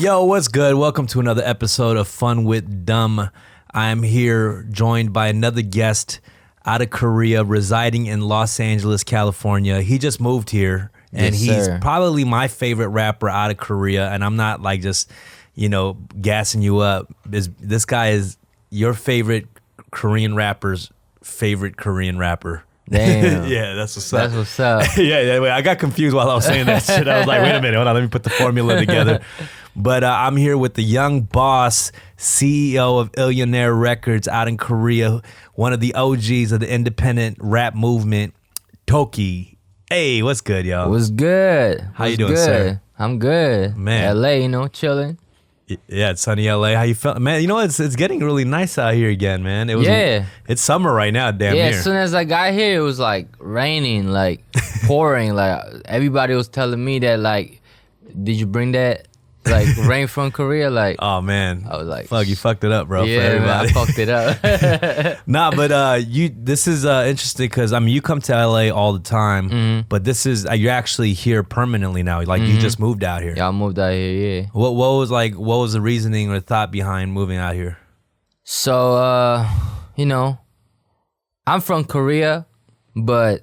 Yo, what's good? Welcome to another episode of Fun with Dumb. I'm here joined by another guest out of Korea, residing in Los Angeles, California. He just moved here, and he's probably my favorite rapper out of Korea. And I'm not like just, gassing you up. This guy is your favorite Korean rapper's favorite Korean rapper. Damn. Yeah, that's what's up. That's what's up. yeah, wait, I got confused while I was saying that shit. I was like, wait a minute, hold on, let me put the formula together. But I'm here with the young boss, CEO of Illionaire Records out in Korea, one of the OGs of the independent rap movement, Dok2. Hey, what's good, y'all? What's good? How you doing, sir? I'm good. Man. LA, chilling. Yeah, it's sunny LA. How you feel? Man, it's getting really nice out here again, man. It's summer right now, damn near. As soon as I got here, it was like raining, like pouring. Like everybody was telling me that, like, did you bring that rain from Korea? Like, oh man, I was like, fuck, you fucked it up, bro. Yeah, for everybody. man, I fucked it up. Nah, but this is interesting because you come to LA all the time, but this is you're actually here permanently now. Like you just moved out here. Yeah, I moved out here. Yeah. What was the reasoning or thought behind moving out here? So I'm from Korea, but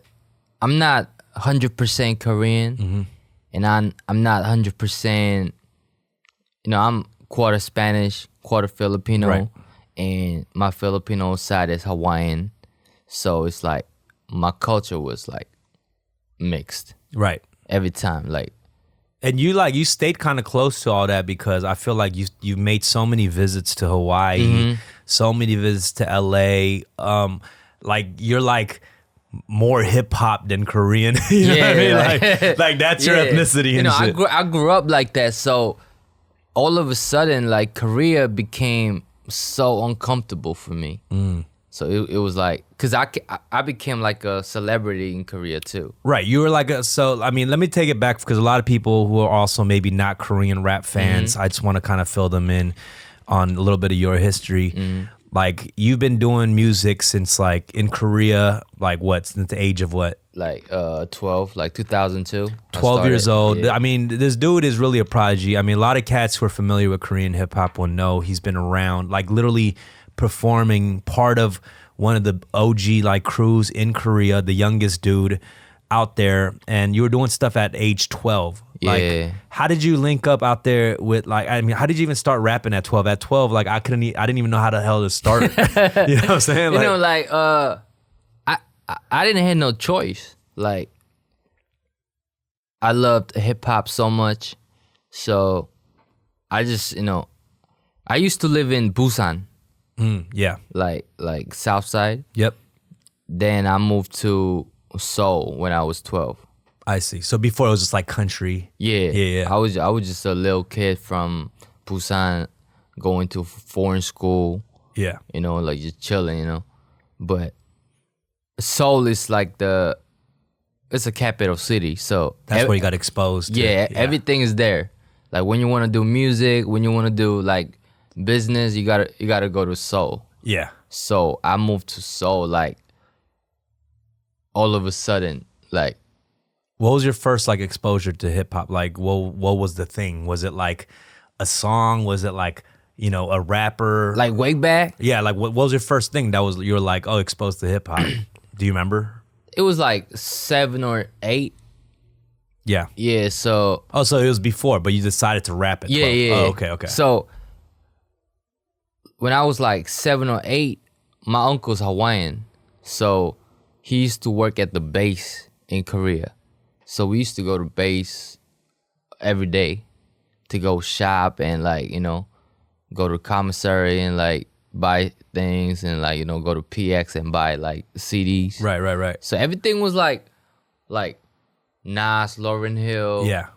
I'm not 100% Korean, and I'm not 100%. I'm quarter Spanish, quarter Filipino, right. And my Filipino side is Hawaiian. So it's like my culture was like mixed. Right. Every time. Like, and you stayed kind of close to all that because I feel like you made so many visits to Hawaii, so many visits to LA. Like you're like more hip hop than Korean. you know what I mean? Like that's your ethnicity and shit. I grew up like that, so all of a sudden, like, Korea became so uncomfortable for me. So it was like, because I became like a celebrity in Korea too. Right, you were like let me take it back because a lot of people who are also maybe not Korean rap fans, I just want to kind of fill them in on a little bit of your history. Like, you've been doing music since, like, in Korea, like, what, since the age of what? Like 12, like 2002. 12 years old. Yeah. I mean, this dude is really a prodigy. I mean, a lot of cats who are familiar with Korean hip hop will know he's been around, like, literally performing part of one of the OG, like, crews in Korea, the youngest dude out there. And you were doing stuff at age 12. Like, how did you link up out there with, like, I mean, how did you even start rapping at 12? At 12, like, I didn't even know how the hell to start. You know what I'm saying? Like, I didn't have no choice. Like, I loved hip hop so much. So I just, I used to live in Busan. Yeah. Like South Side. Yep. Then I moved to Seoul when I was 12. I see. So before it was just like country. Yeah. I was just a little kid from Busan going to foreign school. Yeah. Like just chilling, But Seoul is like it's a capital city. So that's where you got exposed to. Yeah, everything is there. Like when you want to do music, when you want to do like business, you gotta go to Seoul. Yeah. So I moved to Seoul like all of a sudden, like. What was your first like exposure to hip hop? Like, what was the thing? Was it like a song? Was it like, a rapper? Like way back? Yeah, like what was your first thing that was you were like, oh, exposed to hip hop? Do you remember? It was like 7 or 8. Yeah. Yeah, so. Oh, so it was before, but you decided to rap at 12. Yeah. Oh, okay. So when I was like 7 or 8, my uncle's Hawaiian. So he used to work at the base in Korea. So we used to go to base every day to go shop and like, go to commissary and like buy things and like, go to PX and buy like CDs. Right. So everything was like Nas, Lauryn Hill. Yeah.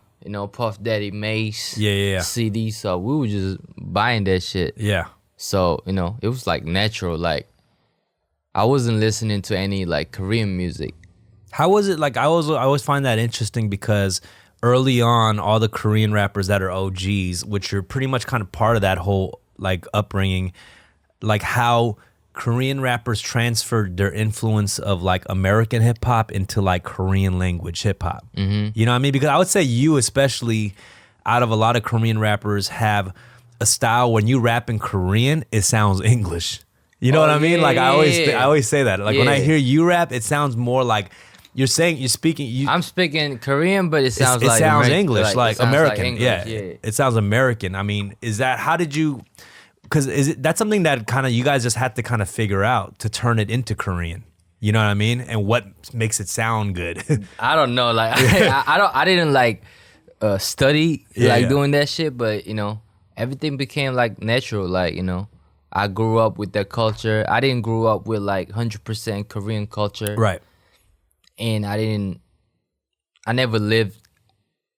Puff Daddy, Mace. Yeah. CDs. So we were just buying that shit. Yeah. So, it was like natural. Like I wasn't listening to any like Korean music. How was it? Like I always find that interesting because early on, all the Korean rappers that are OGs, which are pretty much kind of part of that whole like upbringing, like how Korean rappers transferred their influence of like American hip hop into like Korean language hip hop. You know what I mean? Because I would say you especially, out of a lot of Korean rappers have a style when you rap in Korean, it sounds English. You know what I mean? Like I always say that. Like when I hear you rap, it sounds more like you're speaking. I'm speaking Korean, but it sounds like English, like American. English, yeah, yeah, it sounds American. I mean, how did you? Because that's something that kind of you guys just had to kind of figure out to turn it into Korean. You know what I mean? And what makes it sound good? I don't know. Like I didn't like study doing that shit, but you know, everything became like natural. Like, you know, I grew up with that culture. I didn't grow up with like 100% Korean culture. Right. And I never lived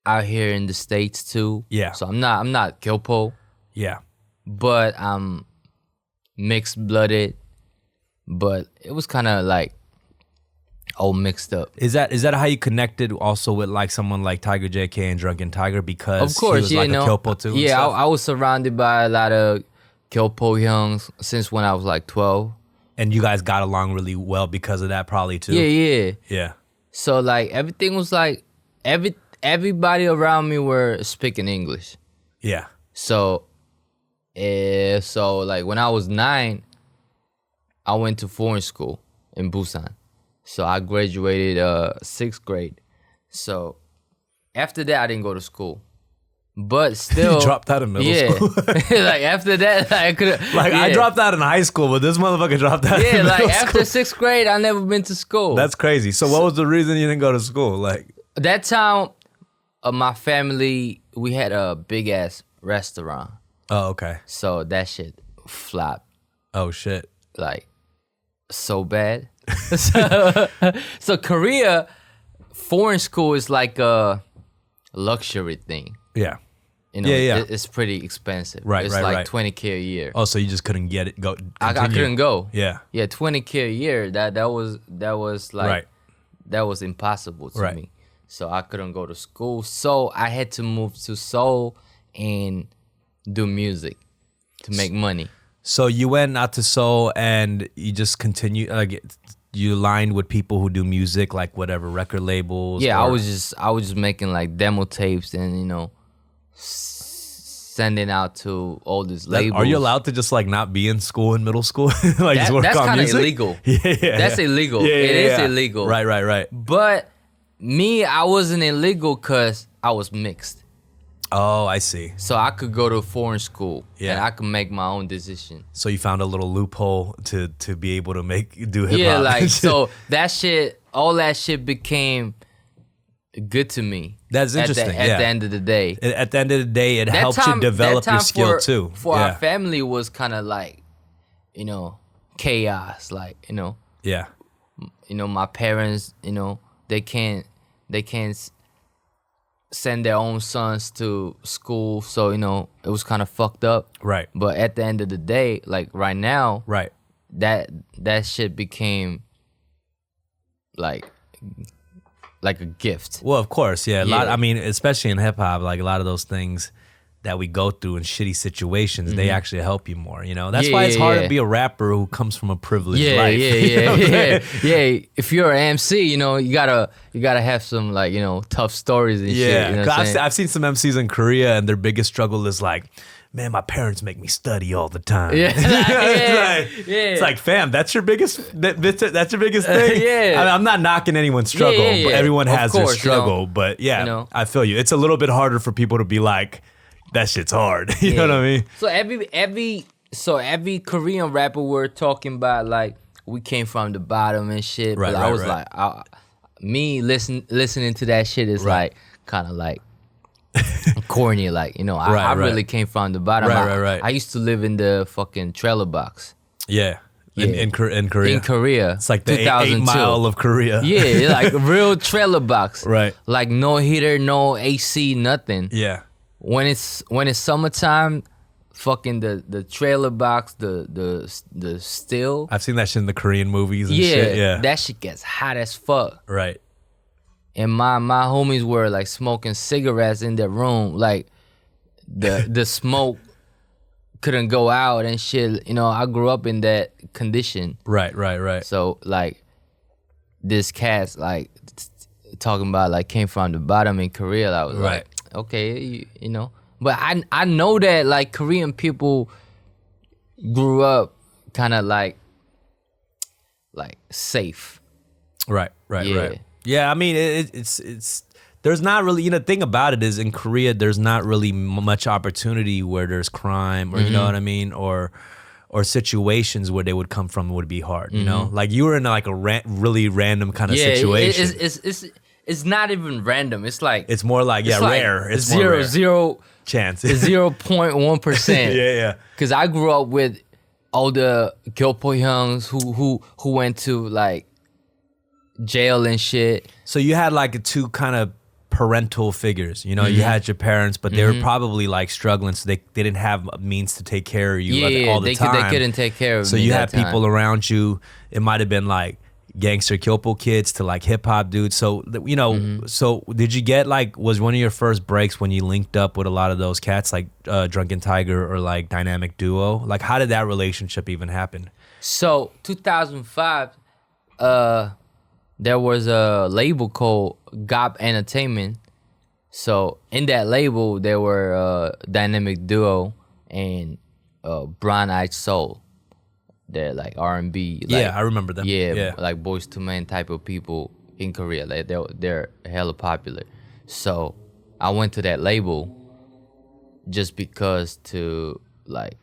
out here in the States too. Yeah. So I'm not Kyopo, Yeah. but I'm mixed blooded. But it was kind of like all mixed up. Is that how you connected also with like someone like Tiger JK and Drunken Tiger, because Of course, he was like you a know, Kyopo too? and Yeah, stuff? I was surrounded by a lot of Kyopo Hyungs since when I was like 12. And you guys got along really well because of that, probably too. Yeah. Yeah. So like everything was like everybody around me were speaking English. Yeah. So like when I was 9, I went to foreign school in Busan. So I graduated 6th grade. So after that I didn't go to school. But still, You dropped out of middle school. like after that, I could. I dropped out in high school, but this motherfucker dropped out. Yeah, in like middle after school. 6th grade, I never been to school. That's crazy. So what was the reason you didn't go to school? Like That time, my family, we had a big ass restaurant. Oh, okay. So that shit flopped Oh shit. like so bad. so Korea, foreign school is like a luxury thing. Yeah. You know, Yeah. It's pretty expensive. Right, It's right, like right. $20K a year. Oh, so you just couldn't get it. I couldn't go. Yeah. Yeah, $20K a year. That was like Right. that was impossible to Right. me. So I couldn't go to school. So I had to move to Seoul and do music to make money. So you went out to Seoul and you just continue, like you aligned with people who do music, like whatever record labels. Yeah, or- I was just making like demo tapes and, you know, sending out to all these labels. Are you allowed to just like not be in school in middle school? Like just work that's on kind of music? illegal. Yeah. That's illegal. Yeah, It is yeah. illegal. Right. But me, I wasn't illegal because I was mixed. Oh, I see. So I could go to foreign school and Yeah. I could make my own decision. So you found a little loophole to be able to do hip hop. Yeah, like so that shit, all that shit became good to me. That's interesting. At the end of the day, At the end of the day, it helps you develop your skill too. For our family was kind of like, you know, chaos. Like, you know, my parents, you know, they can't send their own sons to school, so you know it was kind of fucked up. Right. But at the end of the day, like right now, Right. that shit became like a gift. Well, of course, yeah. Yeah. I mean, especially in hip hop, like a lot of those things that we go through in shitty situations, they actually help you more. You know, that's why it's hard to be a rapper who comes from a privileged life. You know what I'm saying? Yeah. If you're an MC, you know, you gotta have some like, you know, tough stories and shit. Yeah, You know 'cause what I'm saying? I've seen some MCs in Korea, and their biggest struggle is like, man, my parents make me study all the time. Yeah. It's like, fam, that's your biggest. That's your biggest thing. Yeah. I'm not knocking anyone's struggle, Yeah. but everyone Of has their course, you struggle. know. But yeah, You know. I feel you. It's a little bit harder for people to be like, that shit's hard. You know what I mean? So every Korean rapper we're talking about, like we came from the bottom and shit. Right, but I right, was right. like, me listening to that shit is Right. like kind of like corny. Like, you know, I Right. really came from the bottom. Right. I used to live in the fucking trailer box Yeah. Yeah. In Korea. in Korea. It's like the 2002. 8 Mile of Korea. Yeah, like a real trailer box. Right. Like no heater, no AC, nothing. Yeah. When it's summertime, fucking the trailer box, the steel. I've seen that shit in the Korean movies and shit. Yeah. That shit gets hot as fuck. Right. And my homies were like smoking cigarettes in their room, like the smoke couldn't go out and shit. You know, I grew up in that condition. Right. So like this cat's like talking about like came from the bottom in Korea. I was like, okay, you know. But I know that like Korean people grew up kind of like safe. Right. Yeah. Yeah, I mean, it's there's not really, the thing about it is in Korea, there's not really much opportunity where there's crime or, you know what I mean? Or situations where they would come from would be hard, you know? Like you were in like a really random kind of situation. It's not even random. It's like It's more like, it's rare. It's more rare. zero chance. 0.1%. Yeah. Because I grew up with all the Gyopo Hyungs who went to like jail and shit. So you had like two kind of parental figures, you had your parents, but they were probably like struggling, so they didn't have means to take care of you all the time. They couldn't take care of me. So you had people around you. It might have been like gangster Kyopo kids to like hip hop dudes. So so did you get like, was one of your first breaks when you linked up with a lot of those cats like Drunken Tiger or like Dynamic Duo? Like how did that relationship even happen? So 2005, there was a label called GOP Entertainment. So in that label, there were Dynamic Duo and Brown Eyed Soul. They're like R&B. Like, yeah, I remember them. Yeah, like Boyz II Men type of people in Korea. Like they're hella popular. So I went to that label just because to like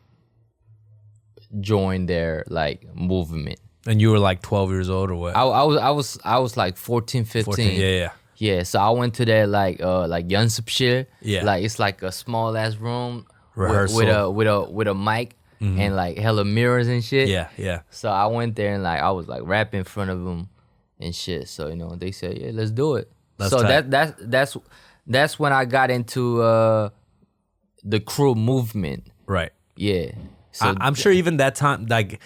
join their like movement. And you were like 12 years old or what? I was like 14, 15. 14, yeah. Yeah, so I went to that like 연습실. Yeah. Like it's like a small ass room rehearsal with a mic and like hella mirrors and shit. Yeah. So I went there and like I was like rapping in front of them and shit. So they said, yeah, let's do it. So that's when I got into the crew movement. Right. Yeah. So I'm sure even that time, like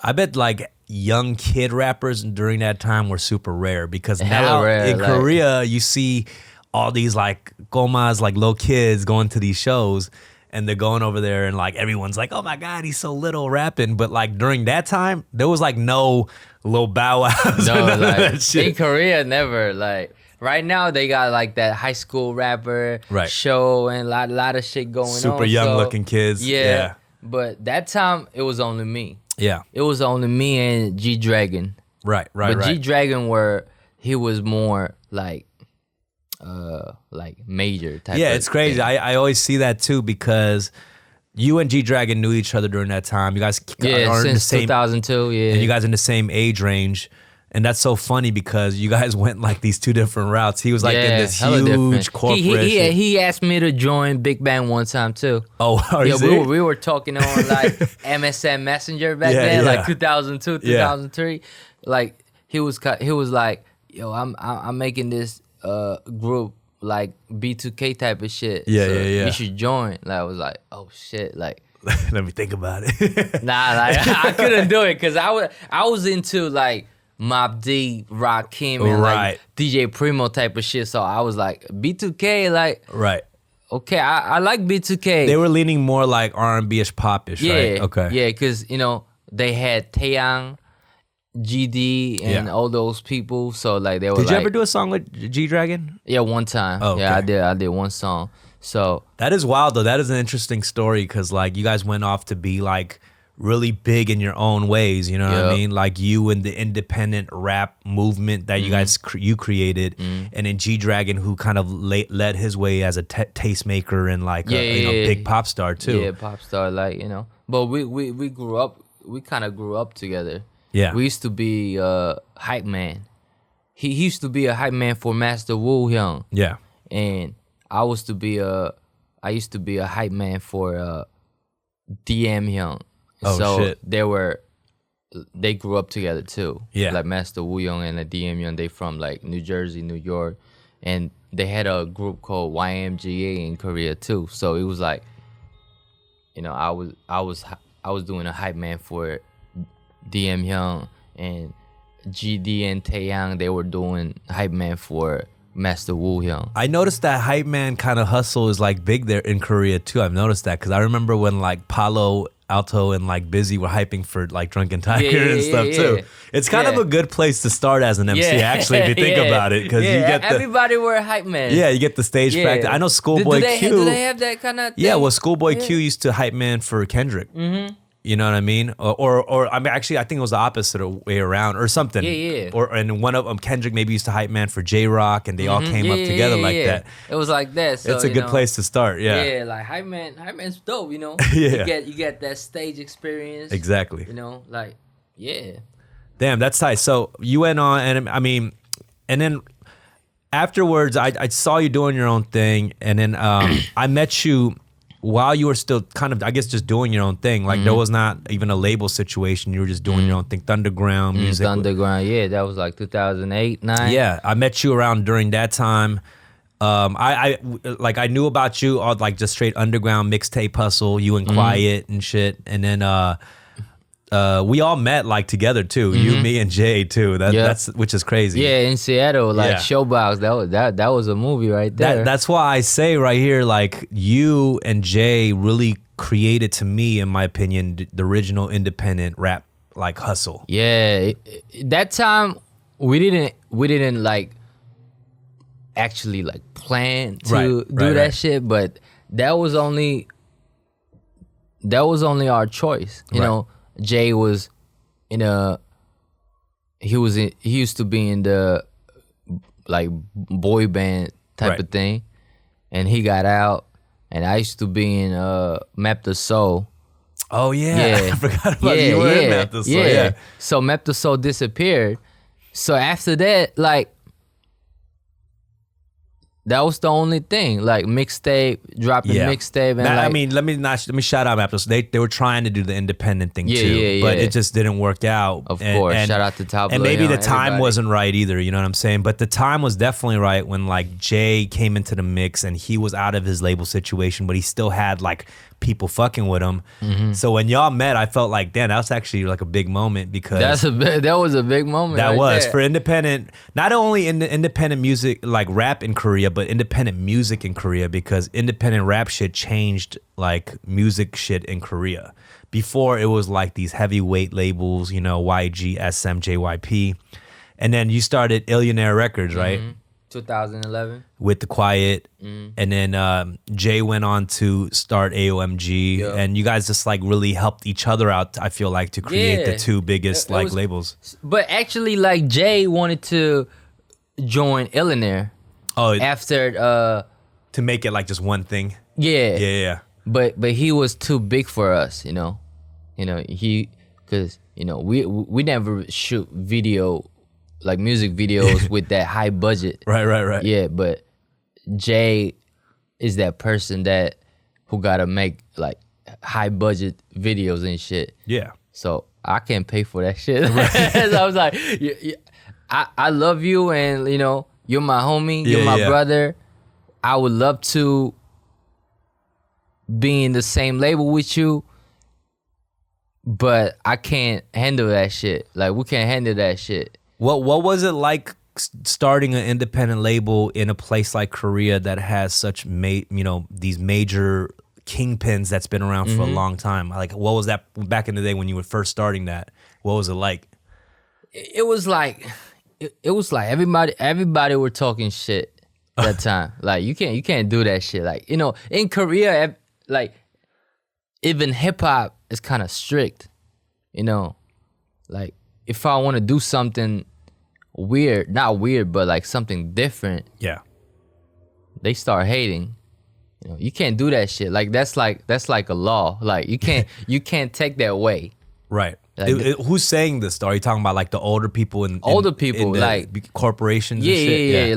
I bet like young kid rappers during that time were super rare, because now in Korea you see all these like gomas, like little kids going to these shows, and they're going over there and like everyone's like, oh my god, he's so little rapping. But like during that time there was like no little Bow Wows. No, like in Korea, never. Like right now they got like that high school rapper show and a lot of shit going on. Super young looking kids. Yeah. But that time it was only me. Yeah. It was only me and G Dragon. Right. But G Dragon he was more like major type. Yeah, it's crazy. I always see that too, because you and G Dragon knew each other during that time. You guys are in the since 2002, yeah. And you guys in the same age range. And that's so funny because you guys went like these two different routes. He was like in this huge corporation. He asked me to join Big Bang one time too. Oh, we were talking on like MSN Messenger back then, like 2002, 2003. Like he was like, yo, I'm making this group like B2K type of shit. Yeah. You should join. Like I was like, oh shit, like. Let me think about it. Nah, like I couldn't do it because I was into like Mob D, Rakim, and like DJ Primo type of shit. So I was like, B2K, like, okay, I like B2K. They were leaning more like R&B-ish, pop-ish, right? Okay. Yeah, because, they had Taeyang, GD, and all those people. So, like, they were Did you ever do a song with G-Dragon? Yeah, one time. Oh, okay. Yeah, I did one song. So that is wild, though. That is an interesting story because, like, you guys went off to be, like, really big in your own ways, you know what I mean? Like you and the independent rap movement that you guys you created, and then G Dragon, who kind of led his way as a tastemaker and like a big pop star too. Yeah, pop star, like But we grew up. We kind of grew up together. Yeah, we used to be hype man. He used to be a hype man for Master Woo Hyung. Yeah, and I used to be a hype man for DM Hyung. Oh, so shit. they grew up together too. Yeah. Like Master Woo Young and the DM Young, they from like New Jersey, New York. And they had a group called YMGA in Korea too. So it was like, I was doing a hype man for DM Young, and GD and Taeyang, they were doing hype man for Master Woo Hyung. I noticed that hype man kind of hustle is like big there in Korea too. I've noticed that because I remember when like Palo Alto and like Busy were hyping for like Drunken Tiger Yeah, and stuff too. It's kind of a good place to start as an MC, actually, if you think about it, because you get everybody were hype man. Yeah, you get the stage practice. I know Schoolboy Q. Do they have that kind of thing? Yeah, well, Schoolboy Q used to hype man for Kendrick. Mm-hmm. You know what I mean? Or I mean, actually, I think it was the opposite way around, or something. Yeah. And one of them, Kendrick, maybe used to hype man for J Rock, and they all came up together like that. It was like that. So, it's a good place to start. Yeah. Yeah, like hype man's dope. You know. Yeah. You get that stage experience. Exactly. You know, like yeah. Damn, that's tight. So you went on, and I mean, and then afterwards, I saw you doing your own thing, and then I met you while you were still kind of, I guess, just doing your own thing. Like there was not even a label situation. You were just doing your own thing. Thunderground music. Thunderground, yeah, that was like 2008, 9. Yeah, I met you around during that time. I knew about you all like just straight underground mixtape hustle, you and Quiet and shit, and then we all met like together too. You, me, and Jay too. That's which is crazy. Yeah, in Seattle, like Showbox. That was a movie right there. That's why I say right here, like you and Jay really created, to me, in my opinion, the original independent rap like hustle. Yeah, that time we didn't like actually like plan to do that shit, but that was only our choice. You know, Jay was he used to be in the like boy band type of thing, and he got out, and I used to be in Map the Soul. Oh yeah. I forgot about you were in Map the Soul. Yeah. So Map the Soul disappeared. So after that, like, that was the only thing, like mixtape, dropping mixtape, and I mean, let me shout out Map. They were trying to do the independent thing too, but it just didn't work out. Of course, shout out to Top. And maybe the time wasn't right either. You know what I'm saying? But the time was definitely right when like Jay came into the mix and he was out of his label situation, but he still had like people fucking with him. So when y'all met, I felt like, damn, that was actually like a big moment, because that was a big moment. That right was there. for independent, not only in the independent music like rap in Korea, but independent music in Korea, because independent rap shit changed like music shit in Korea. Before it was like these heavyweight labels, you know, YG, SM, JYP, and then you started Illionaire Records, right? 2011 with the Quiet, and then Jay went on to start AOMG, and you guys just like really helped each other out, I feel like, to create the two biggest labels. But actually, like, Jay wanted to join Illionaire after to make it like just one thing. Yeah. But he was too big for us, you know. Because we never shoot video, like music videos with that high budget. Right. Yeah, but Jay is that person who gotta make like high budget videos and shit. Yeah. So I can't pay for that shit. So I was like, I love you, and you're my homie, you're my brother. I would love to be in the same label with you, but I can't handle that shit. Like, we can't handle that shit. What was it like starting an independent label in a place like Korea that has such these major kingpins that's been around for a long time? Like, what was that back in the day when you were first starting that? What was it like? It was like everybody were talking shit that time. Like, you can't do that shit. Like, in Korea, like, even hip hop is kind of strict. Like, if I want to do something weird, not weird, but like something different, they start hating. You can't do that shit. Like, that's like a law. Like, you can't take that away. Right. Like, who's saying this though? Are you talking about like the older people in like corporations and shit? Yeah.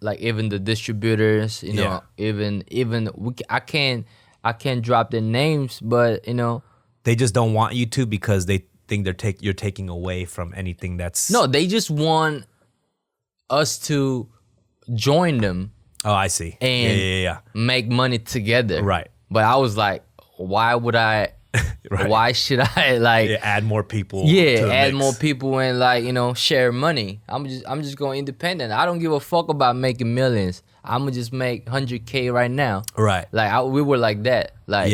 Like even the distributors, I can't drop their names, but they just don't want you to, because they think you're taking away from anything that's... No, they just want us to join them. Oh, I see. And make money together. Right. But I was like, why would I... Right. Why should I like add more people? Add more people and share money. I'm just going independent. I don't give a fuck about making millions. I'm gonna just make 100K right now. Right. Like we were like that. Like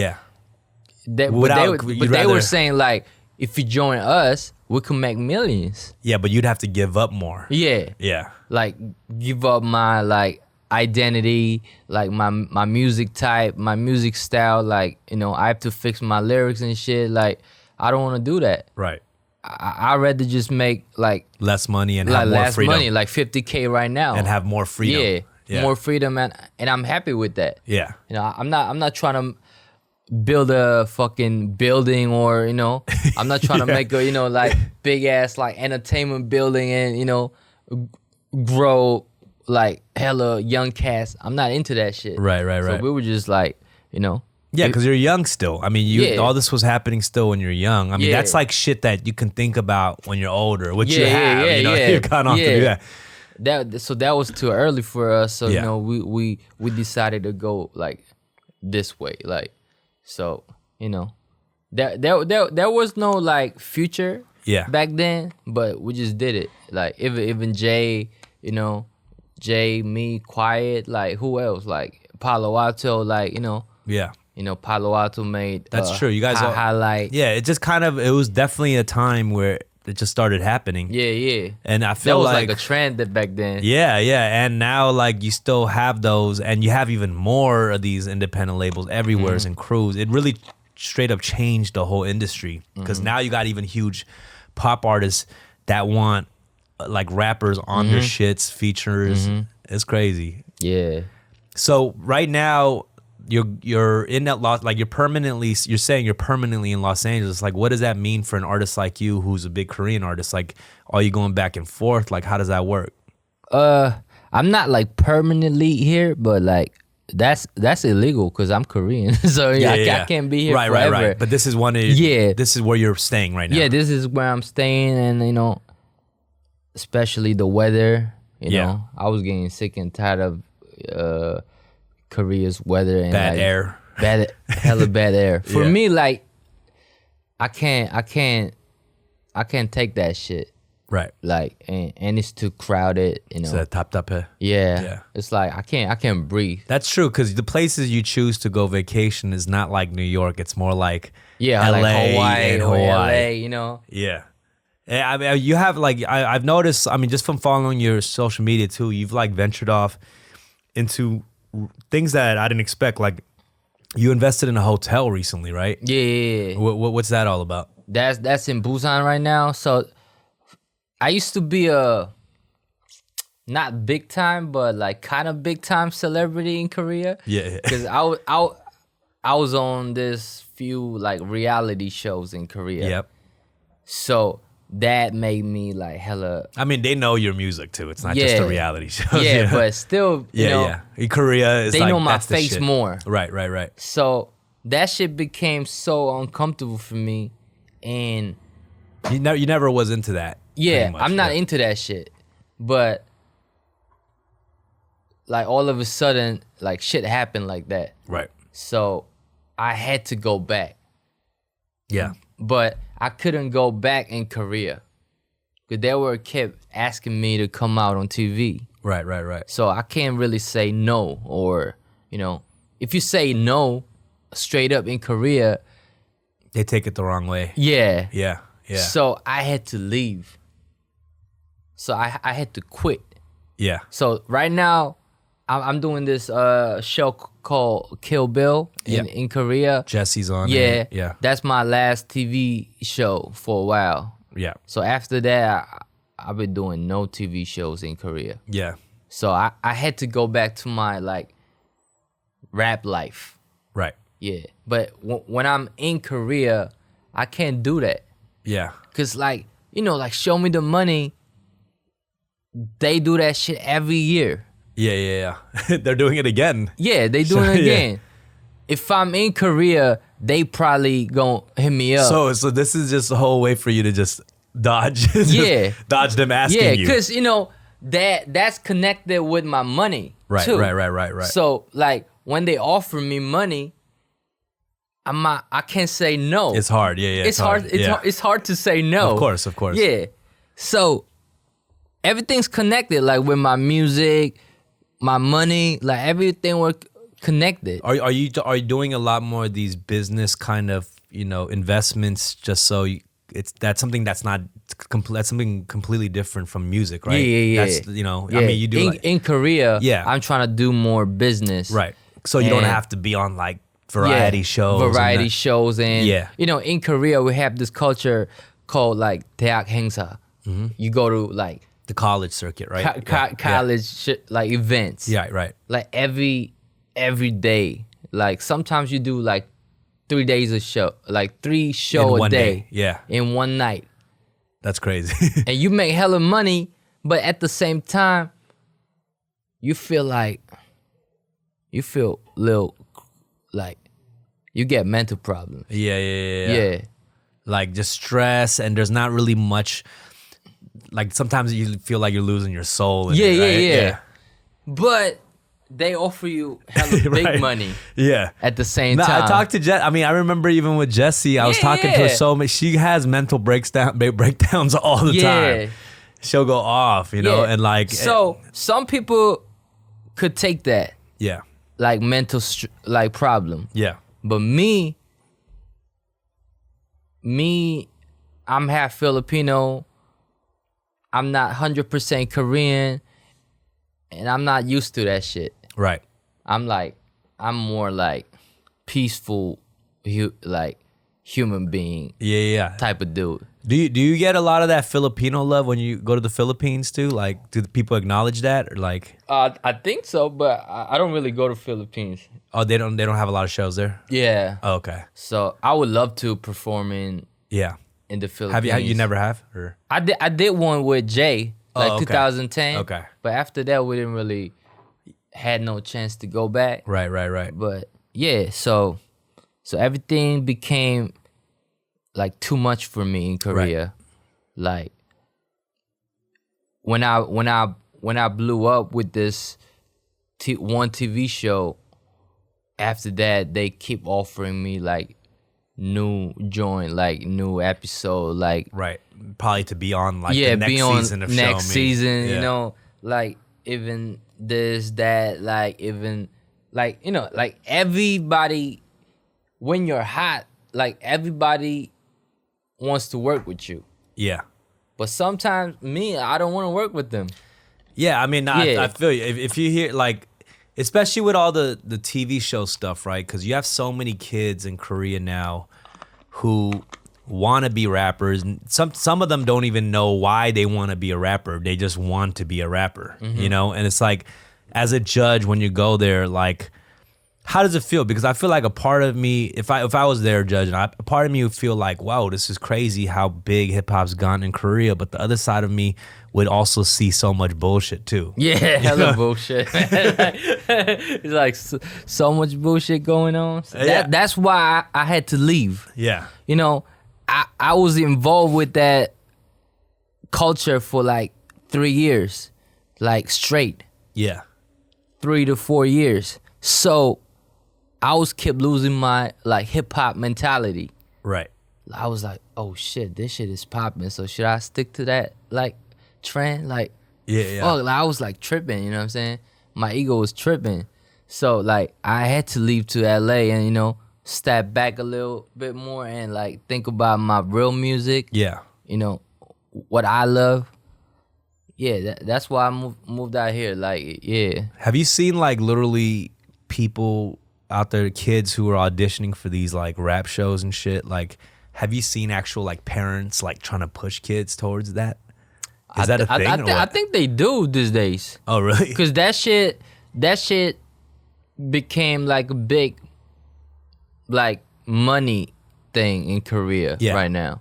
they were saying like, if you join us, we can make millions. Yeah, but you'd have to give up more. Yeah. Yeah. Like give up my like identity, like my music type, my music style. Like, you know, I have to fix my lyrics and shit. Like, I don't want to do that. Right. I'd rather just make like less money and like have more less freedom. money, like $50K right now, and have more freedom. Yeah, more freedom, and I'm happy with that. Yeah. You know, I'm not trying to build a fucking building, or, you know, I'm not trying to make a, you know, like big ass like entertainment building and, you know, grow like hella young cast. I'm not into that shit. Right. So we were just like, you know. Yeah, because you're young still. I mean, all this was happening still when you're young. I mean, that's like shit that you can think about when you're older, which you have. You know, you're kind of to do that. So that was too early for us. So, you know, we decided to go like this way. Like, so, you know, there was no like future back then, but we just did it. Like even Jay, you know, me, Quiet, like who else? Like Palo Alto, like, you know. Yeah. You know, Palo Alto made that's true. You guys all highlight. Yeah, it just kind of, it was definitely a time where it just started happening. Yeah. And I feel that was like a trend back then. Yeah. And now like you still have those, and you have even more of these independent labels everywhere and crews. It really straight up changed the whole industry, because now you got even huge pop artists that want like rappers on their shits, features. It's crazy. Yeah. So right now, you're in that you're saying you're permanently in Los Angeles. Like, what does that mean for an artist like you who's a big Korean artist? Like, are you going back and forth? Like, how does that work? I'm not like permanently here, but like that's illegal because I'm Korean. So I can't be here forever. Right. But this is this is where you're staying right now. Yeah, this is where I'm staying, and, you know, especially the weather. You know, I was getting sick and tired of Korea's weather and bad like, air, hella bad air. For me, like, I can't take that shit. Right. Like, and it's too crowded. You know. So that topped up here. Yeah. It's like I can't breathe. That's true, because the places you choose to go vacation is not like New York. It's more like LA, like Hawaii. LA, you know. Yeah. I mean, you have like I've noticed. I mean, just from following your social media too, you've like ventured off into things that I didn't expect. Like, you invested in a hotel recently, right? Yeah. What's that all about? That's in Busan right now. So I used to be a not big time, but like kind of big time celebrity in Korea. Yeah. Because I was on this few like reality shows in Korea. Yep. So that made me like hella. I mean, they know your music too. It's not just a reality show. Yeah, but still, you know, in Korea, it's they like, know my that's the face shit. more. Right. So that shit became so uncomfortable for me, and you never was into that. Yeah, much, I'm not into that shit. But like all of a sudden, like shit happened like that. Right. So I had to go back. Yeah. But I couldn't go back in Korea, because they were kept asking me to come out on TV. Right. So I can't really say no, or, you know, if you say no straight up in Korea, they take it the wrong way. Yeah. So I had to leave. So I had to quit. Yeah. So right now, I'm doing this show called Kill Bill in Korea. Jesse's on. Yeah. Yeah. That's my last TV show for a while. Yeah. So after that, I've been doing no TV shows in Korea. Yeah. So I had to go back to my like rap life. Right. Yeah. But when I'm in Korea, I can't do that. Yeah. Cause like, you know, like Show Me the Money, they do that shit every year. Yeah. They're doing it again. Yeah, they doing it again. If I'm in Korea, they probably gonna hit me up. So this is just a whole way for you to just dodge. Dodge them asking you. Yeah, because, you know, that's connected with my money. Right, too. right. So like when they offer me money, I can't say no. It's hard. Yeah. It's hard. It's hard to say no. Of course. Yeah. So everything's connected, like with my music, my money, like everything were connected. Are you doing a lot more of these business kind of investments just so that's something that's not that's something completely different from music, right? Yeah. That's Yeah. I mean you do in Korea. Yeah. I'm trying to do more business. right, so you don't And- have to be on like variety shows, variety shows, and Yeah. in Korea we have this culture called like 대학 행사. You go to like the college circuit, right? college shit, like events. Yeah, right. Like every day. Like sometimes you do like 3 days a show, like 3 show In a one day. day, yeah. In one night. That's crazy. And you make hella money, but at the same time, you feel little like you get mental problems. Yeah. Like just stress, and there's not really much. Like sometimes you feel like you're losing your soul. In it, right? Yeah. But they offer you hella big Right. money Yeah. at the same No, time. I talked to Jess. I mean, I remember even with Jessie, I was talking to her Yeah. so much. She has mental breakdowns all the time. She'll go off, Yeah. and like So some people could take that yeah, like mental like problem. yeah, But me, I'm half Filipino. I'm not 100% Korean, and I'm not used to that shit. right. I'm more like peaceful, like human being Yeah. type of dude. Do you get a lot of that Filipino love when you go to the Philippines too? Like, do the people acknowledge that, or like, I think so, but I don't really go to Philippines. oh, they don't have a lot of shows there? Yeah. Oh, okay. So I would love to perform in Yeah. the Philippines. Have you never have? Or I did one with Jay, like okay. 2010. Okay. But after that, we didn't really had no chance to go back. right. But yeah, so everything became like too much for me in Korea. Like when I blew up with this one TV show, after that they keep offering me like new joint, like new episode, like Right. Probably to be on like yeah, the next be on season of next Show Me. season, Yeah. like even this, that, like even like like everybody, when you're hot, like everybody wants to work with you. Yeah. But sometimes I don't want to work with them. Yeah, I mean, Yeah. I feel you. If you hear like, especially with all the TV show stuff, right? Because you have so many kids in Korea now who want to be rappers. And some of them don't even know why they want to be a rapper. They just want to be a rapper, And it's like, as a judge, when you go there, like, how does it feel? Because I feel like a part of me, if I was there judging, a part of me would feel like, wow, this is crazy how big hip hop's gone in Korea. But the other side of me would also see so much bullshit too. Yeah, hella bullshit. It's like so much bullshit going on. So Yeah. That's why I had to leave. Yeah. I was involved with that culture for like 3 years, like straight, Yeah. 3 to 4 years. So I kept losing my like hip hop mentality. Right. I was like, oh shit, this shit is popping. So should I stick to that like trend? Like, Yeah. fuck, like, I was like tripping, you know what I'm saying? My ego was tripping. So like I had to leave to LA and step back a little bit more and like think about my real music. Yeah. What I love. Yeah, that's why I moved out here. Like, yeah. Have you seen like literally people out there, kids who are auditioning for these like rap shows and shit? Like, have you seen actual like parents like trying to push kids towards that? Is that a thing? or I what? think they do these days. Oh, really? Because that shit became like a big like money thing in Korea Yeah. right now.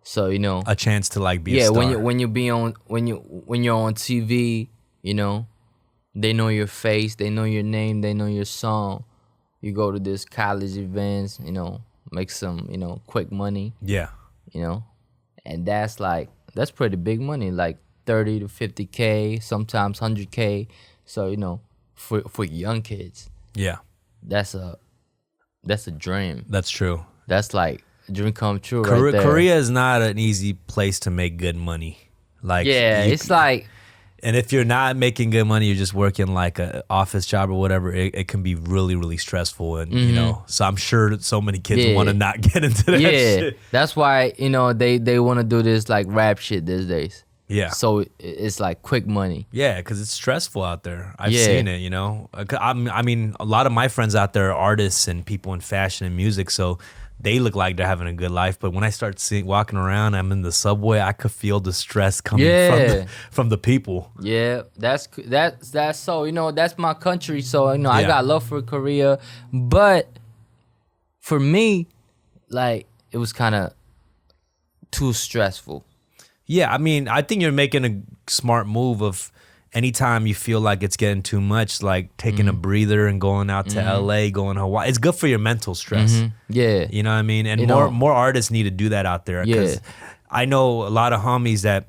So A chance to like be a yeah, star. when you're on TV, they know your face, they know your name, they know your song. You go to this college events, make some, quick money, Yeah. and that's pretty big money, like 30 to 50K, sometimes 100K. So for young kids, Yeah. that's a dream. That's true. That's like a dream come true. Right there. Korea is not an easy place to make good money. Like, Yeah, it's like And if you're not making good money, you're just working like an office job or whatever, it can be really, really stressful. And, you know, so I'm sure that so many kids want to not get into that shit. That's why, you know, they want to do this like rap shit these days. Yeah. So it's like quick money. Yeah, because it's stressful out there. I've seen it, you know. I mean, a lot of my friends out there are artists and people in fashion and music, so they look like they're having a good life. But when I start walking around, I'm in the subway, I could feel the stress coming from the people. Yeah, that's so, you know, that's my country. So, you know, I got love for Korea. But for me, like, it was kind of too stressful. Yeah, I mean, I think you're making a smart move of anytime you feel like it's getting too much, like taking a breather and going out to LA, going to Hawaii. It's good for your mental stress. Yeah. You know what I mean? And more artists need to do that out there. Yeah. I know a lot of homies that,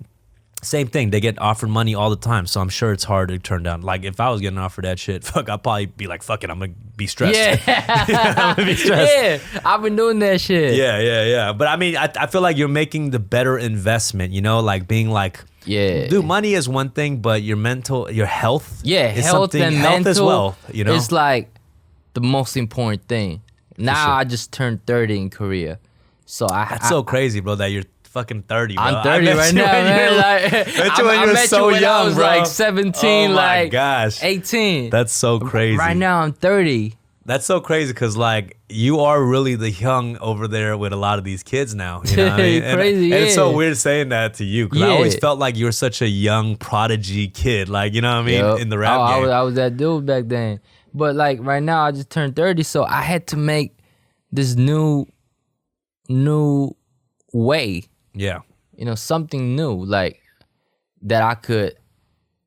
same thing, they get offered money all the time. So I'm sure it's hard to turn down. Like if I was getting offered that shit, fuck, I'd probably be like, fuck it, I'm going to be stressed. Yeah. I'm going to be stressed. Yeah, I've been doing that shit. Yeah. But I mean, I feel like you're making the better investment, you know, like being like, dude, money is one thing, but your mental, your health is health something, and health mental as well, you know? It's like the most important thing. Now I just turned 30 in Korea. So That's so crazy, bro, that you're fucking 30, bro. I'm 30 right now, man. I met you when I was like 17, like gosh. 18. That's so crazy. Right now I'm 30. That's so crazy because like you are really the young over there with a lot of these kids now. You know what I mean? Crazy, and it's so weird saying that to you because I always Yeah. felt like you were such a young prodigy kid. Like, you know what I mean? In the rap game. I was that dude back then. But like right now I just turned 30, so I had to make this new way. Yeah. You know, something new, like that I could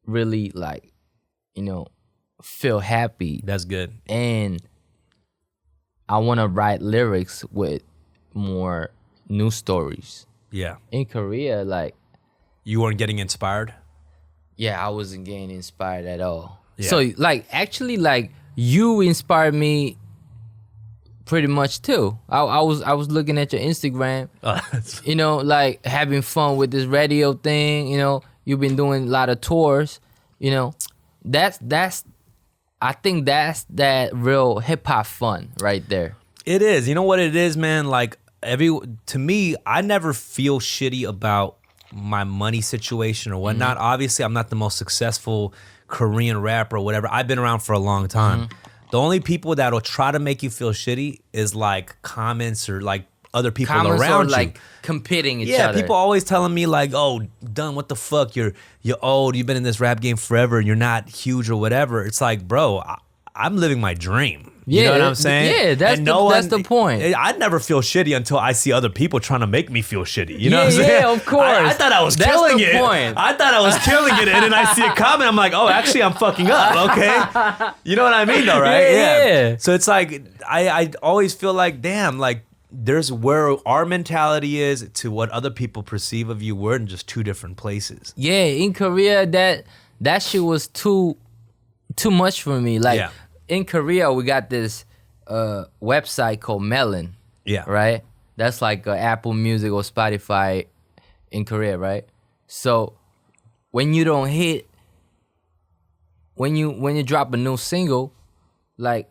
really like, you know, feel happy. That's good. And I want to write lyrics with more new stories. Yeah. In Korea, like, You weren't getting inspired? yeah, I wasn't getting inspired at all. Yeah. So like actually like you inspired me pretty much too. I was looking at your Instagram, you know, like having fun with this radio thing, you know, you've been doing a lot of tours, you know. I think that's that real hip hop fun right there. It is. You know what it is, man? Like to me, I never feel shitty about my money situation or whatnot. Obviously, I'm not the most successful Korean rapper or whatever. I've been around for a long time. The only people that'll try to make you feel shitty is like comments or like other people around you. Like competing each Yeah, other. people always telling me like, "Oh, Dunn, what the fuck? You're old. You've been in this rap game forever. You're not huge or whatever." It's like, bro, I'm living my dream. You know what I'm saying? Yeah, that's the point. I never feel shitty until I see other people trying to make me feel shitty. You know what I'm saying? Yeah, of course. I thought I was That's killing the it. point. I thought I was killing it, and then I see a comment. I'm like, oh, actually, I'm fucking up. Okay, you know what I mean, though, right? Yeah. So it's like I always feel like, damn, like there's where our mentality is to what other people perceive of you. We're in just two different places. Yeah, in Korea, that shit was too much for me. Like in Korea, we got this website called Melon. Yeah. Right? That's like Apple Music or Spotify in Korea, right? So when you don't hit, when you drop a new single, like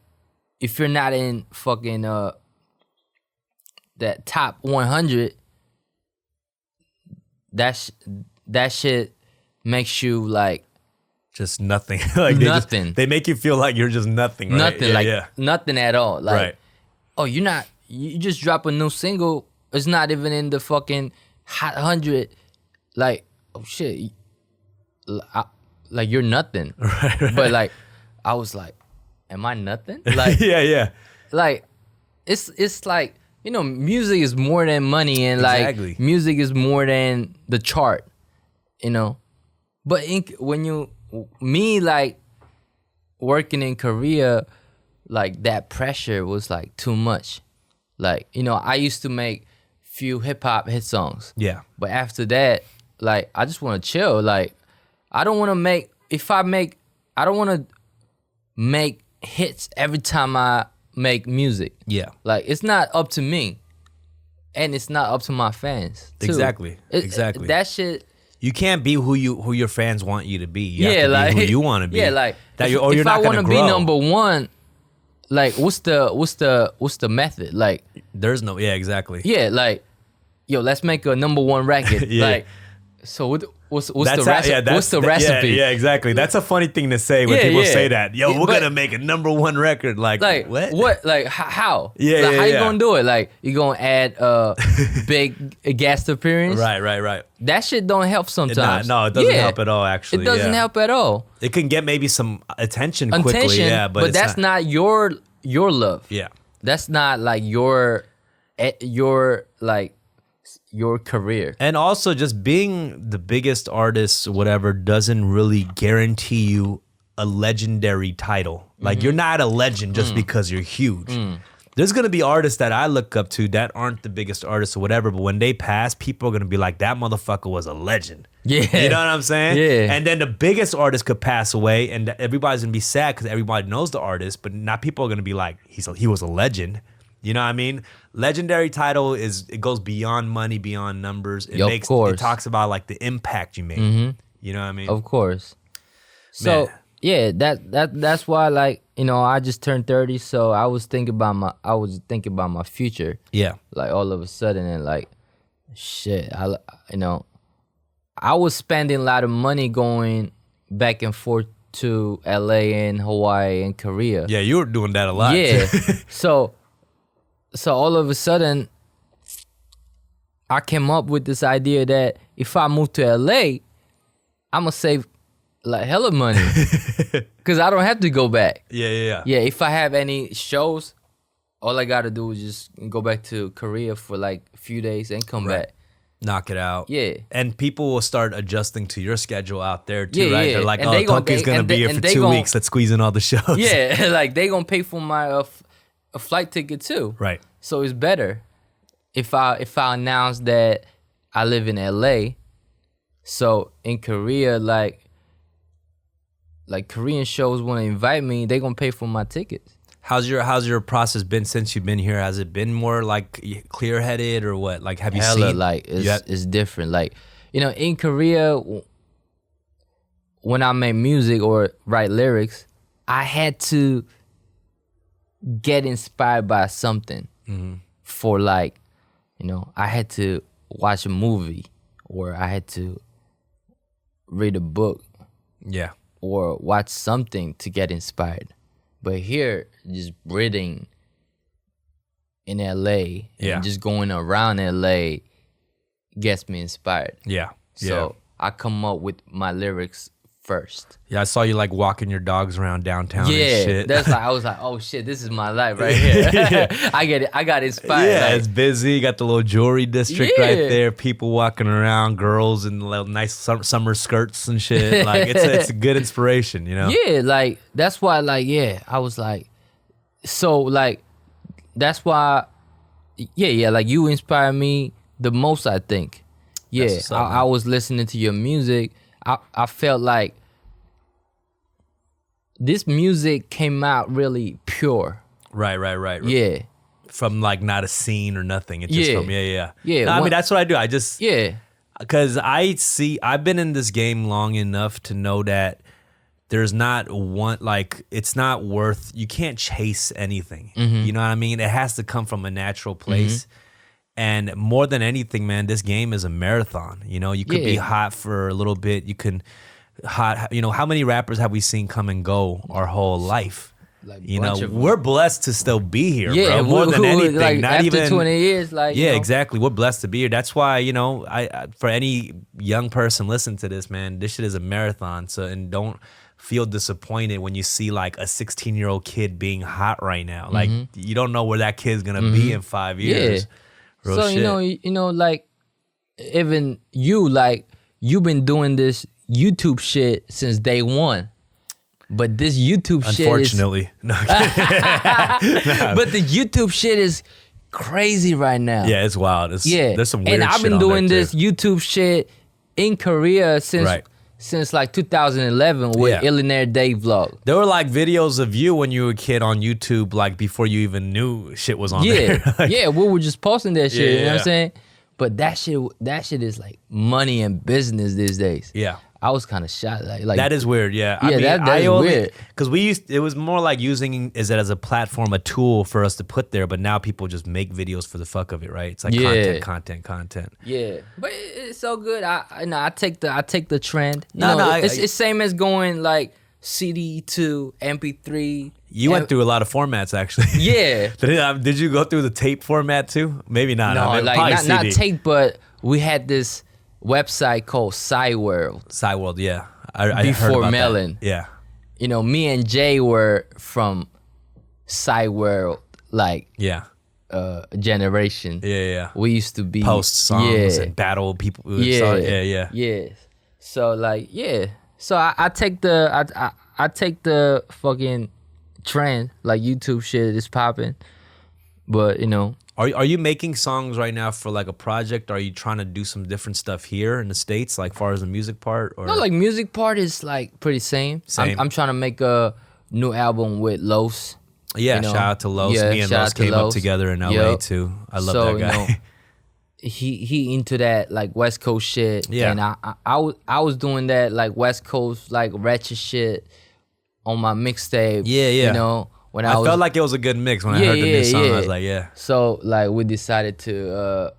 if you're not in fucking that top 100, that shit makes you like just nothing. Like nothing. They make you feel like you're just nothing. Right? Nothing. Nothing at all. Like, right. Oh, you just drop a new single. It's not even in the fucking hot 100. Like, oh shit. Like you're nothing. Right. But like, I was like, am I nothing? Like, yeah. Like, it's like, you know, music is more than money, and like music is more than the chart, you know. But like working in Korea, like that pressure was like too much. Like, you know, I used to make few hip hop hit songs. Yeah. But after that, like I just want to chill. Like I don't want to make hits every time I make music. Yeah. Like it's not up to me. And it's not up to my fans too. Exactly. That shit. You can't be who your fans want you to be. You have Yeah, to be like who you want to be. Yeah, like that if, you're if not I going want to to be grow. number one, like what's the method? Like There's no. Yeah, exactly. yeah, like yo, let's make a number one record. Yeah. Like so what's the That's how- recipe? yeah, that's What's the the- recipe? Yeah, exactly. That's a funny thing to say when Yeah, people yeah. say that. Yo, Yeah, we're but- gonna make a number one record. Like what? Like how? Yeah, like, yeah, how you yeah. gonna do it? Like you gonna add big guest appearance? Right. That shit don't help sometimes. No, it doesn't Yeah. help at all. Actually, It doesn't yeah. help at all. It can get maybe some attention quickly. Yeah, but it's that's not your love. Yeah. That's not like your like your career. And also, just being the biggest artist, whatever, doesn't really guarantee you a legendary title. Like, Mm-hmm. you're not a legend just because you're huge. Mm. There's going to be artists that I look up to that aren't the biggest artists or whatever, but when they pass, people are going to be like, that motherfucker was a legend. Yeah. You know what I'm saying? Yeah. And then the biggest artist could pass away, and everybody's going to be sad because everybody knows the artist, but not people are going to be like, he was a legend. You know what I mean? Legendary title it goes beyond money, beyond numbers. It Yeah, of course. It talks about like the impact you made. You know what I mean? Of course. So Man. yeah, that's why, like, you know, I just turned 30, so I was thinking about my future. Yeah. Like all of a sudden, and like shit, I was spending a lot of money going back and forth to LA and Hawaii and Korea. Yeah, you were doing that a lot. Yeah. So all of a sudden, I came up with this idea that if I move to LA, I'm gonna save like hella money because I don't have to go back. Yeah. Yeah, if I have any shows, all I gotta do is just go back to Korea for like a few days and come Right. back. Knock it out. Yeah. And people will start adjusting to your schedule out there too, Yeah, right? yeah. They're like, And oh, they gon- Toki's they- going to and be they- here and for they 2 gon- weeks. Let's squeeze in all the shows. Yeah, like they gonna pay for my a flight ticket too. Right. So it's better if I announce that I live in LA. So in Korea, like Korean shows want to invite me, they gonna pay for my tickets. How's your process been since you've been here? Has it been more like clear headed or what? Like, have you Hella, seen? like you have- it's different. Like, you know, in Korea, when I make music or write lyrics, I had to get inspired by something. For like, you know, I had to watch a movie, or I had to read a book, yeah. or watch something to get inspired. But here, just breathing in LA Yeah. and just going around LA gets me inspired. Yeah. So I come up with my lyrics first. Yeah, I saw you like walking your dogs around downtown and Yeah, shit. that's like I was like, oh shit, this is my life right here. I get it. I got inspired. Yeah, like, it's busy. You got the little jewelry district right Yeah. there. People walking around, girls in little nice summer skirts and shit. Like it's a good inspiration, you know? yeah, like that's why, like, yeah, I was like, so like, that's why, yeah, like you inspire me the most, I think. Yeah, That's what's up, man. I was listening to your music. I felt like this music came out really pure. Right. Yeah, From like not a scene or nothing. It's just Yeah. from yeah. Yeah, No, I one- mean that's what I do. I just yeah, because I've been in this game long enough to know that there's not one, like, it's not worth, you can't chase anything. Mm-hmm. You know what I mean? It has to come from a natural place. And more than anything, man, this game is a marathon. You know, you could be Yeah. hot for a little bit. You can you know, how many rappers have we seen come and go our whole life? Like, You bunch know, of them. we're blessed to still be here, yeah. bro. More than anything. like Not after even 20 years, like, yeah, you know, exactly. We're blessed to be here. That's why, you know, I for any young person listening to this, man, this shit is a marathon. So, and don't feel disappointed when you see like a 16-year-old kid being hot right now. Like, you don't know where that kid's gonna be in 5 years. Real so shit. you know, like even you, like you've been doing this YouTube shit since day one, but this YouTube shit is, Unfortunately, no, but the YouTube shit is crazy right now. yeah, it's wild. It's, Yeah, there's some weird and I've shit been on doing there, this too. YouTube shit in Korea Right. since like 2011 with Yeah. Illionaire Day vlog. There were like videos of you when you were a kid on YouTube, like before you even knew shit was on Yeah, there. Like, yeah, we were just posting that shit. Yeah, You know what yeah. I'm saying? But that shit is like money and business these days. Yeah. I was kind of shocked. Like that is weird. Yeah. Yeah, that is weird. Because it was more like using it as a platform, a tool for us to put there. But now people just make videos for the fuck of it, right? It's like content. Yeah, but it's so good. I take the trend. No, it's same as going like CD to MP3. You went through a lot of formats, actually. Yeah. Did you go through the tape format too? Maybe not. No, like not tape, but we had this website called Cyworld. Cyworld, yeah. I before heard about Melon. That. Yeah. You know, me and Jay were from Cyworld, like generation. Yeah. We used to be post songs and battle people. Yeah. So like So I take the fucking trend, like YouTube shit is popping, but you know. Are you making songs right now for like a project? Or are you trying to do some different stuff here in the States, like far as the music part? Or? No, like music part is like pretty same. I'm trying to make a new album with Los. Yeah, shout out to Los. Me and Los came up together in LA too. I love that guy. You know, he into that like West Coast shit. Yeah. And I was doing that like West Coast like ratchet shit on my mixtape. Yeah. You know, when I felt like it was a good mix when I heard the new song. I was like, yeah. So like we decided to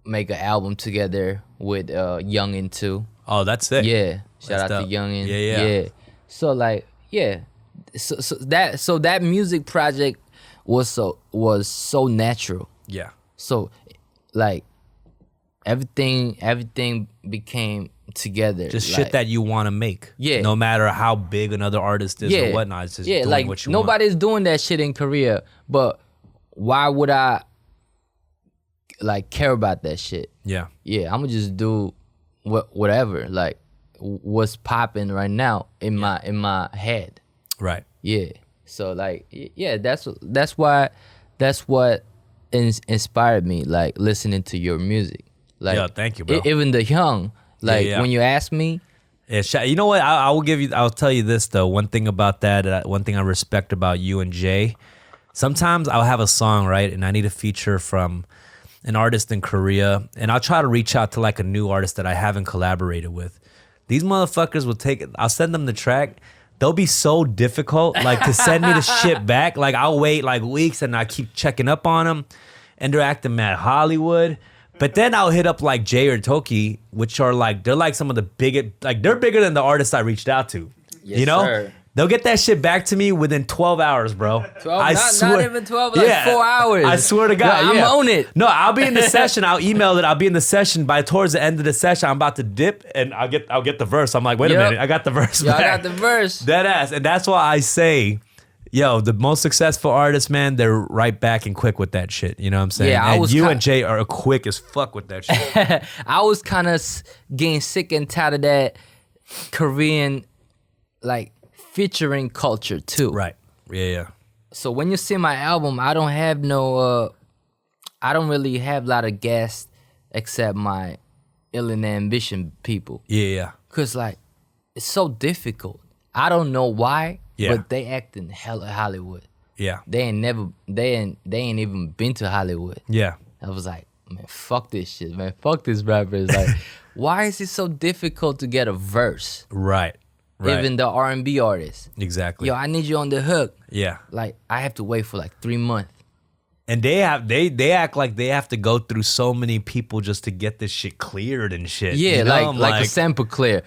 make an album together with Youngin too. Oh, that's it. Yeah. Shout out to Youngin. Yeah. So like So that music project was so natural. Yeah. So like everything became together. Just like, shit that you want to make. Yeah. No matter how big another artist is or whatnot. It's just doing like what you nobody's want. doing that shit in Korea. But why would I like care about that shit? Yeah. Yeah, I'm gonna just do whatever. Like what's popping right now in my head. Right. Yeah. So like that's what inspired me, like listening to your music. Like yeah, thank you, bro. Even the young, like when you ask me. Yeah, you know what? I'll tell you this though. One thing about that, one thing I respect about you and Jay. Sometimes I'll have a song, right, and I need a feature from an artist in Korea, and I'll try to reach out to like a new artist that I haven't collaborated with. These motherfuckers will I'll send them the track. They'll be so difficult, like to send me the shit back. Like I'll wait like weeks and I keep checking up on them, and they're acting mad Hollywood. But then I'll hit up like Jay or Toki, which are like they're like some of the biggest, like they're bigger than the artists I reached out to. Yes, you know, sir. They'll get that shit back to me within 12 hours, bro. 12, not even 12, like 4 hours. I swear to God, I'm on it. No, I'll be in the session. I'll email it. I'll be in the session. By towards the end of the session, I'm about to dip, and I'll get the verse. I'm like, wait a minute, I got the verse. Yeah, back. I got the verse. Dead ass, and that's why I say, yo, the most successful artists, man, they're right back and quick with that shit. You know what I'm saying? Yeah, and Jay are quick as fuck with that shit. I was kind of getting sick and tired of that Korean, like, featuring culture too. Right. Yeah. So when you see my album, I don't really have a lot of guests except my Ill and Ambition people. Yeah. Cause like it's so difficult. I don't know why, but they acting hella Hollywood. Yeah. They ain't even been to Hollywood. Yeah. I was like, man, fuck this shit, man. Fuck this rappers. Like, why is it so difficult to get a verse? Right. Even the R&B artists. Exactly. Yo, I need you on the hook. Yeah. Like, I have to wait for like 3 months. And they act like they have to go through so many people just to get this shit cleared and shit. Yeah, you know? like a sample clear.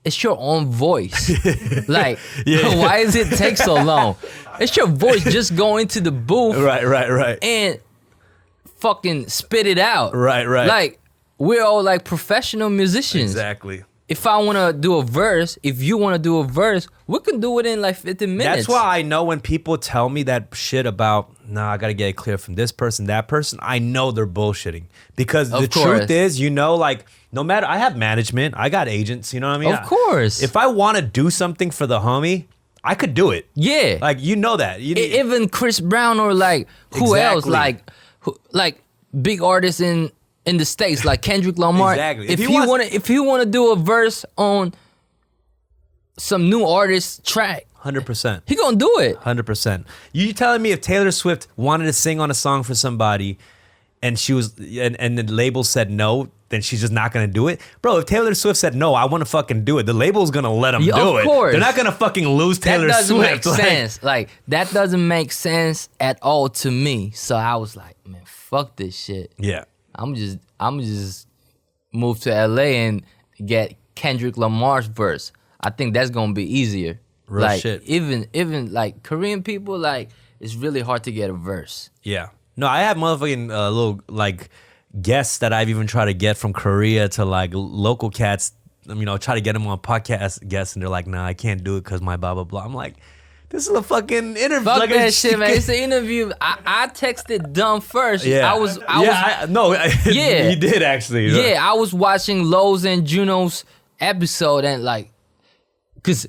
It's your own voice. Like, why does it take so long? It's your voice. Just go into the booth. Right. And fucking spit it out. Right. Like, we're all like professional musicians. Exactly. If I want to do a verse, if you want to do a verse, we can do it in like 15 minutes. That's why I know when people tell me that shit about, nah, I got to get it clear from this person, that person, I know they're bullshitting. Because the truth is, you know, like, no matter, I have management, I got agents, you know what I mean? Of course. If I want to do something for the homie, I could do it. Yeah. Like, you know that. Even Chris Brown or like, who else? Like big artists in the States, like Kendrick Lamar. Exactly. If he wanna do a verse on some new artist track, 100%. he gonna do it. 100%. You telling me if Taylor Swift wanted to sing on a song for somebody and she was and the label said no, then she's just not gonna do it, bro. If Taylor Swift said no, I want to fucking do it, the label's gonna let them do it. Of course, they're not gonna fucking lose Taylor Swift. That doesn't make sense. Like that doesn't make sense at all to me. So I was like, man, fuck this shit. Yeah, I'm just move to LA and get Kendrick Lamar's verse. I think that's gonna be easier. Real like shit. Even like Korean people, like it's really hard to get a verse. Yeah. No, I have motherfucking little like guests that I've even tried to get from Korea to like local cats. Try to get them on podcast guests, and they're like, nah, I can't do it because my blah blah blah. I'm like, this is a fucking interview. Fuck like that shit, man. It's an interview. I texted Dumb first. Yeah. Yeah. You did actually. Yeah, I was watching Lowe's and Juno's episode, and like, cause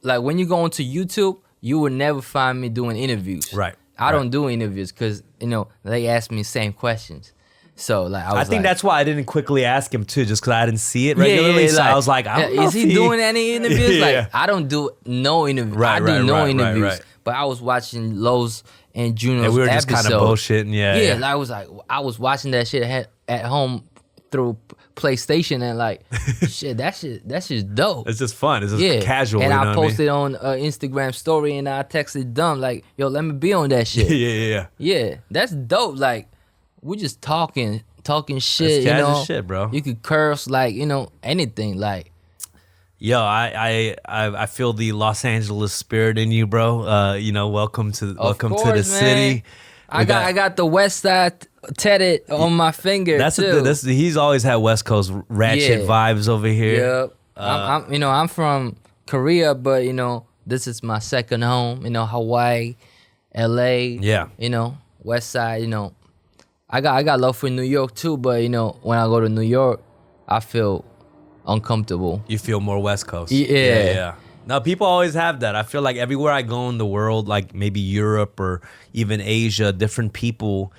like when you go onto YouTube, you would never find me doing interviews. Right. I don't do interviews because they ask me the same questions. So like I think that's why I didn't quickly ask him too, just because I didn't see it regularly. Yeah, so I was like, I don't know is he doing any interviews? Yeah. Like I don't do no interviews. I do no interviews. But I was watching Lowe's and Juno's and we were episode. just kind of bullshitting. Yeah. Like, I was watching that shit at home through PlayStation, and like shit, that's just dope. It's just fun. It's just casual. And I posted on Instagram story, and I texted Dumb like, yo, let me be on that shit. Yeah, that's dope. Like we just talking shit. It's casual shit, bro. You could curse like anything. Like yo, I feel the Los Angeles spirit in you, bro. Welcome to the city. I got the West Side tatted on my finger. He's always had West Coast ratchet vibes over here. Yep. I'm from Korea, but this is my second home. Hawaii, LA. Yeah. West Side. I got love for New York too, but when I go to New York, I feel uncomfortable. You feel more West Coast. Yeah. No, people always have that. I feel like everywhere I go in the world, like maybe Europe or even Asia, different people,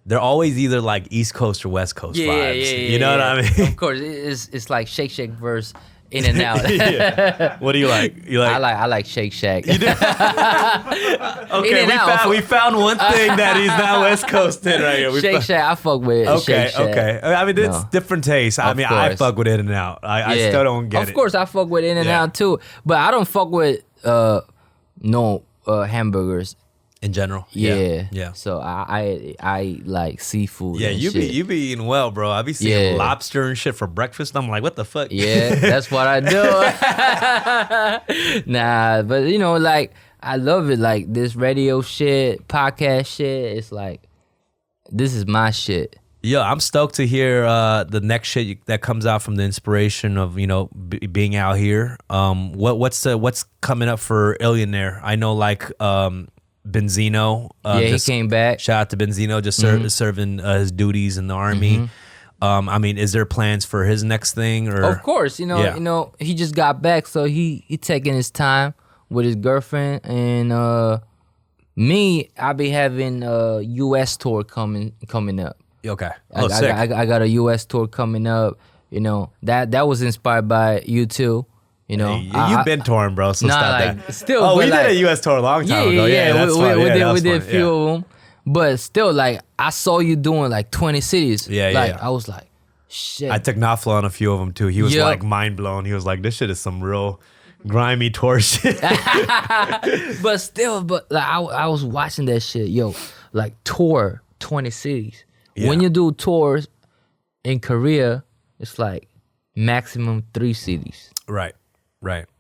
they're always either like East Coast or West Coast vibes. You know what I mean? Of course, it's like Shake Shack verse In and Out. What do you like? I like Shake Shack. You do? Okay, we found one thing that he's not West Coasted right here. Shake Shack, I fuck with it. Okay. I mean, it's different taste. I fuck with In and Out. I still don't get it. Of course, I fuck with In and Out too, but I don't fuck with hamburgers. In general, yeah. So I like seafood. Yeah, you be eating well, bro. I be seeing lobster and shit for breakfast. I'm like, what the fuck? Yeah, that's what I do. Nah, but like I love it. Like this radio shit, podcast shit. It's like this is my shit. Yeah, I'm stoked to hear the next shit that comes out from the inspiration of being out here. What's coming up for Illionaire? I know like. Benzino. He came back. Shout out to Benzino, just serving his duties in the army. I mean, is there plans for his next thing? Or of course, he just got back, so he taking his time with his girlfriend, and me, I be having a U.S. tour coming up. Okay, sick. I got a U.S. tour coming up. That was inspired by you too. You've been touring, bro. So stop that. Still, we did a U.S. tour a long time ago. Yeah, that's fun. We did a few of them, but still, like I saw you doing like 20 cities. I was like, shit. I took Knopfler on a few of them too. He was like mind blown. He was like, this shit is some real grimy tour shit. But like I was watching that shit, like tour 20 cities. Yeah. When you do tours in Korea, it's like maximum 3 cities. Right.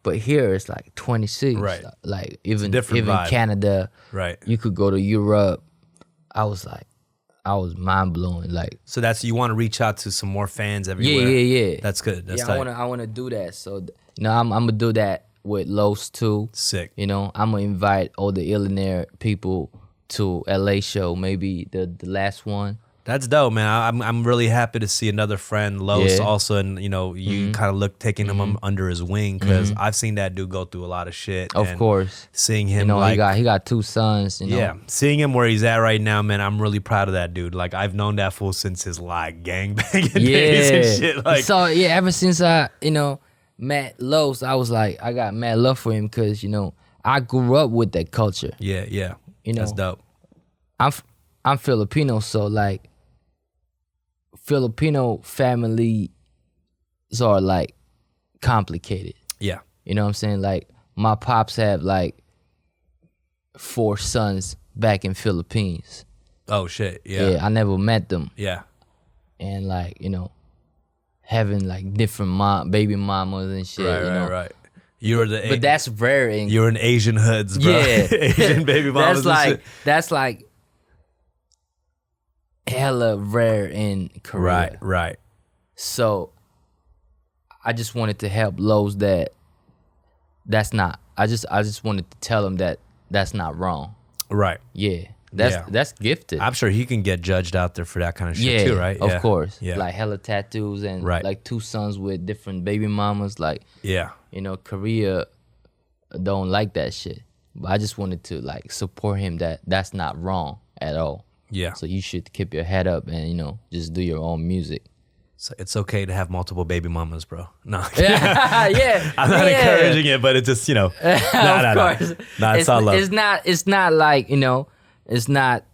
But here it's like 20 cities. Right. Like even vibe. Canada. Right. You could go to Europe. I was mind blowing. Like, so you want to reach out to some more fans everywhere. Yeah. That's good. That's tight. I wanna do that. So I'm gonna do that with Los too. Sick. I'm gonna invite all the Illionaire people to LA show, maybe the last one. That's dope, man. I'm really happy to see another friend, Los, also, and you kind of taking him under his wing, because I've seen that dude go through a lot of shit. Of course, seeing him he got 2 sons. Yeah, seeing him where he's at right now, man. I'm really proud of that dude. Like I've known that fool since his like gangbanging days and shit. Like so, ever since I met Los, I was like, I got mad love for him because I grew up with that culture. Yeah. That's dope. I'm Filipino, so like. Filipino families are like complicated. Yeah. You know what I'm saying? Like my pops have like 4 sons back in Philippines. Oh shit. Yeah. I never met them. Yeah. And like, you know, having like different baby mamas and shit. Right. you know? Right. You were the. But that's rare in You're in Asian hoods, bro. Yeah. Asian baby mamas. That's like hella rare in Korea. Right. So I just wanted to help those that's not. I just wanted to tell them that that's not wrong. Right. Yeah. That's gifted. I'm sure he can get judged out there for that kind of shit too, right? Of course. Yeah. Like hella tattoos and like 2 sons with different baby mamas. Like, yeah. you know, Korea don't like that shit. But I just wanted to like support him that's not wrong at all. Yeah. So you should keep your head up and, you know, just do your own music. So it's okay to have multiple baby mamas, bro. No. Yeah. I'm not encouraging it, but it's just, you know. Of course. Nah, it's all love. It's not like, you know, it's not.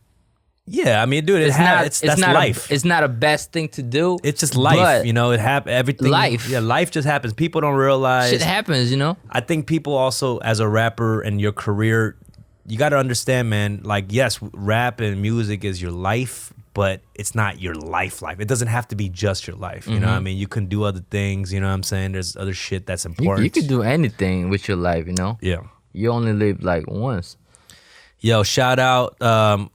Yeah, I mean, dude, that's life. It's not a best thing to do. It's just life, you know. It everything. Life. Yeah, life just happens. People don't realize. Shit happens, you know. I think people also, as a rapper and your career, you got to understand, man. Like, yes, rap and music is your life, but it's not your life. It doesn't have to be just your life. You know what I mean? You can do other things. You know what I'm saying? There's other shit that's important. You could do anything with your life, you know. Yeah. You only live like once. Yo, shout out.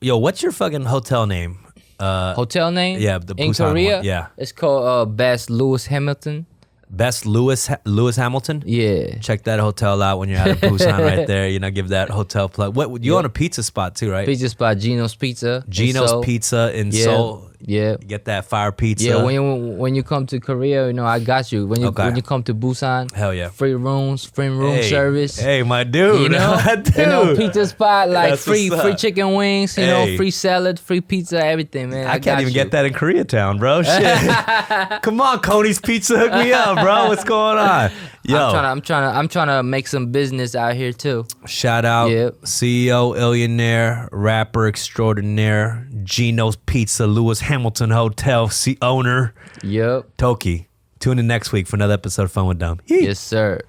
What's your fucking hotel name? Hotel name? Yeah, the in Busan Korea. one. Yeah, it's called Best Lewis Hamilton. Best Lewis Hamilton. Yeah, check that hotel out when you're out of Busan, right there. You know, give that hotel plug. What you on a pizza spot too, right? Pizza spot, Gino's Pizza. Gino's Pizza in Seoul. Yeah, get that fire pizza. Yeah, when you come to Korea, you know I got you. When you come to Busan, hell yeah, free room service. Hey, my dude, you know, pizza spot like free chicken wings, you know, free salad, free pizza, everything, man. I can't even get that in Koreatown, bro. Shit, come on, Coney's Pizza, hook me up, bro. What's going on? Yo, I'm trying to make some business out here too. Shout out, CEO, Illionaire, rapper extraordinaire, Gino's Pizza, Lewis Hamilton Hotel owner. Yep. Toki. Tune in next week for another episode of Fun with Dumb. Yes, sir.